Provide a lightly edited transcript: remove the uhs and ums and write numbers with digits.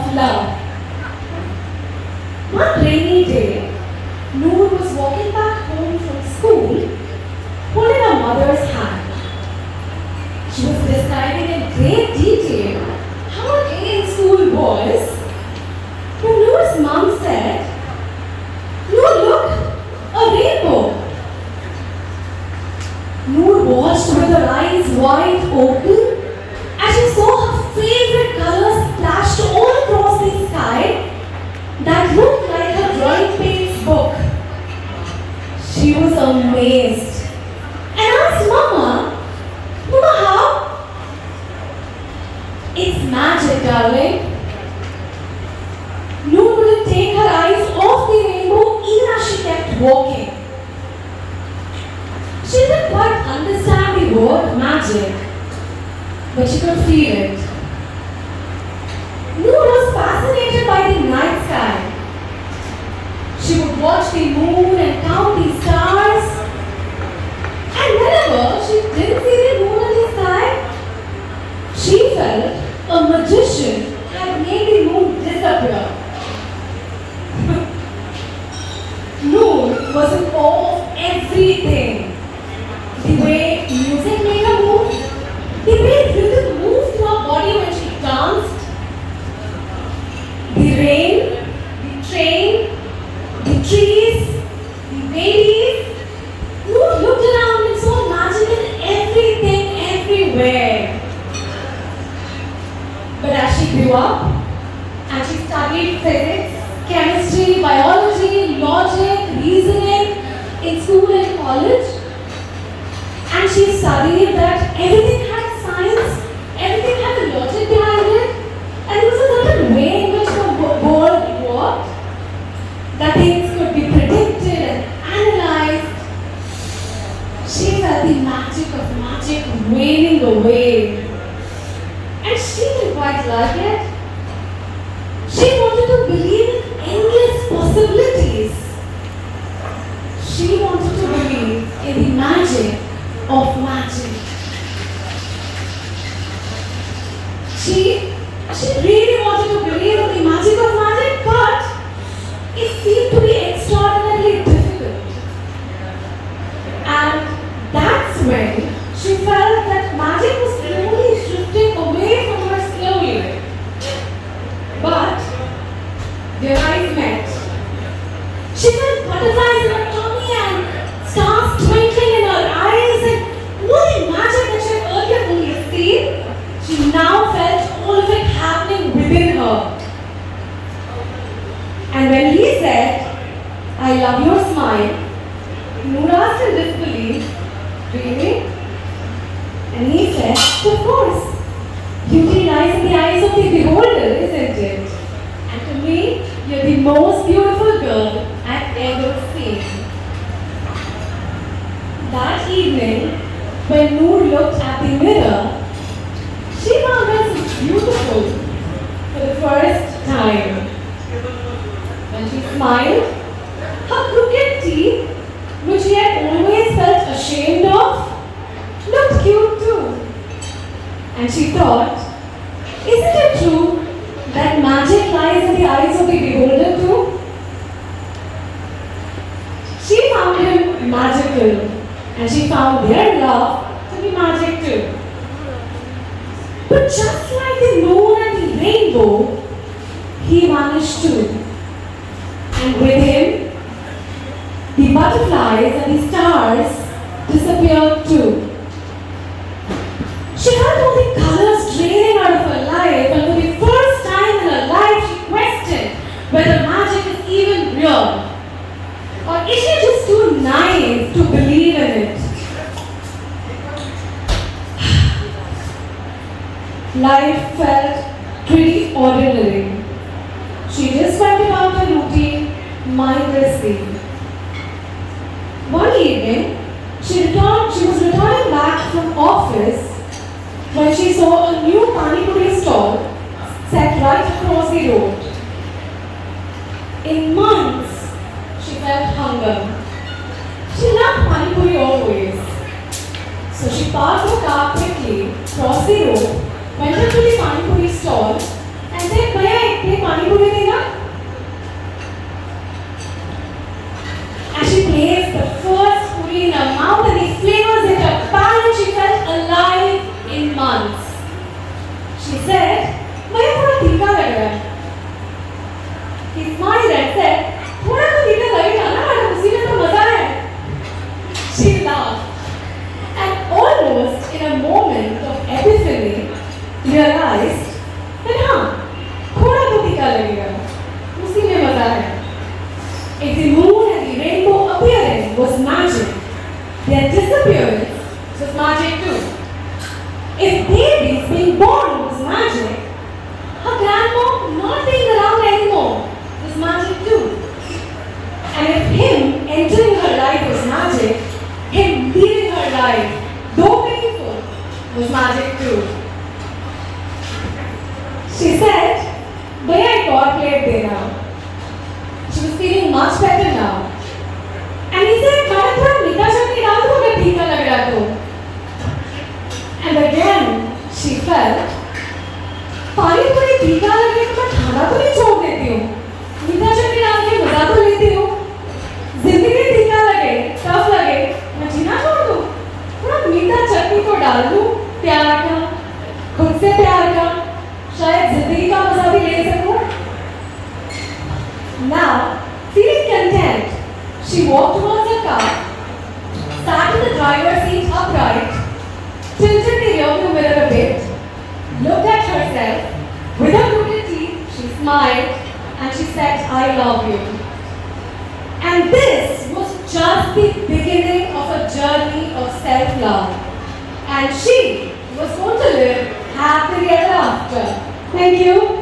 of love. One rainy day, Noor was walking back home from school, holding her mother's hand. She was describing in great detail how her day in school was. When Noor's mom said, "Noor, look, a rainbow." Noor watched with her eyes wide open as she saw her favorite colors splashed all across the sky that looked like her drawing paints book. She was amazed and asked Mama, "Mama, how?" "It's magic, darling." Noor wouldn't take her eyes off the rainbow even as she kept walking. She didn't quite understand the word magic, but she could feel it. Noor was fascinated by the night sky. She would watch the moon and count the stars. And whenever she didn't see the moon in the sky, she felt a magician had made the moon disappear. Noor was in awe of everything. The way music made her move, the way rhythm moved through her body when she danced, the rain, the train, the trees, the babies. Noor looked around and saw magic in everything, everywhere. But as she grew up and she studied physics, chemistry, biology, logic, reasoning in school and college, and she studied that everything had science, everything had a logic behind it, and there was a certain way in which the world worked, that things could be predicted and analyzed. She felt the magic of magic wailing away. And she didn't quite like it. She wanted to believe in endless possibilities. She wanted to believe in the magic of magic. She really wanted to believe in the magic of magic, but it seemed to be extraordinarily difficult. And that's when she felt that magic was slowly shifting away from her slowly. But their eyes met. She felt butterflies in her tummy and stars twinkling in her eyes, and all the magic that she had earlier only seen, she now felt all of it happening within her. And when he said, "I love your smile," Noor asked in disbelief, "Really?" And he said, "Of course. Beauty lies in the eyes of the beholder, isn't it? And to me, you're the most beautiful girl I've ever seen." That evening, when Noor looked at the mirror, she found herself beautiful for the first time. When she smiled, her crooked teeth, which she had always felt ashamed of, looked cute too. And she thought, isn't it true that magic lies in the eyes of the beholder too? She found him magical, and she found their love to be magic too. But just like the moon and the rainbow, he vanished too. And with him, the butterflies and the stars disappeared too. She felt all the colors draining out of her life, and for the first time in her life, she questioned whether magic is even real. Or is she just too naive to believe in it? Life felt pretty ordinary. She just went about her routine mindlessly. One evening, she was returning back from office when she saw a new Pani Puri stall set right across the road. In months, she felt hunger. She loved Pani Puri always. So she parked her car quickly, crossed the road, went up to the Pani Puri stall and said, "May I take She said, "मैं थोड़ा तीखा लग रहा है." He smiled and said, "थोड़ा तो तीखा लगेगा ना मैडम, उसी में तो मजा है." She laughed and almost in a moment of epiphany realized that हाँ, थोड़ा तो तीखा लगेगा, उसी में मजा है. If the moon and the rainbow appearing was magic, their disappearance was magic too. If babies being born was magic, her grandma not being around anymore was magic too. And if him entering her life was magic, him leaving her life, though painful, was magic too. She said, "Bhaiya ek aur plate dena." She was feeling much better now. And he said, "madam थोड़ा मीठा चटनी डाल दो अगर तीखा लग रहा तो." And again she felt, पानी थोड़ी तीखा लगे तो मैं खाना तो नहीं छोड़ देती हूँ, मीठा चटनी डाल के मजा तो लेती हूँ. जिंदगी तीखा लगे, टफ लगे, मैं जीना छोड़ दूँ, थोड़ा मीठा चटनी तो डाल दूँ, प्यार का, खुद से प्यार का, शायद जिंदगी का मजा भी ले सकूँ. Now, feeling content, she walked towards her car, sat in the driver's seat upright, tilted the rearview mirror a bit, looked at herself. With her crooked teeth, she smiled and she said, "I love you." And this was just the beginning of a journey of self-love. And she was going to live happily ever after. Thank you.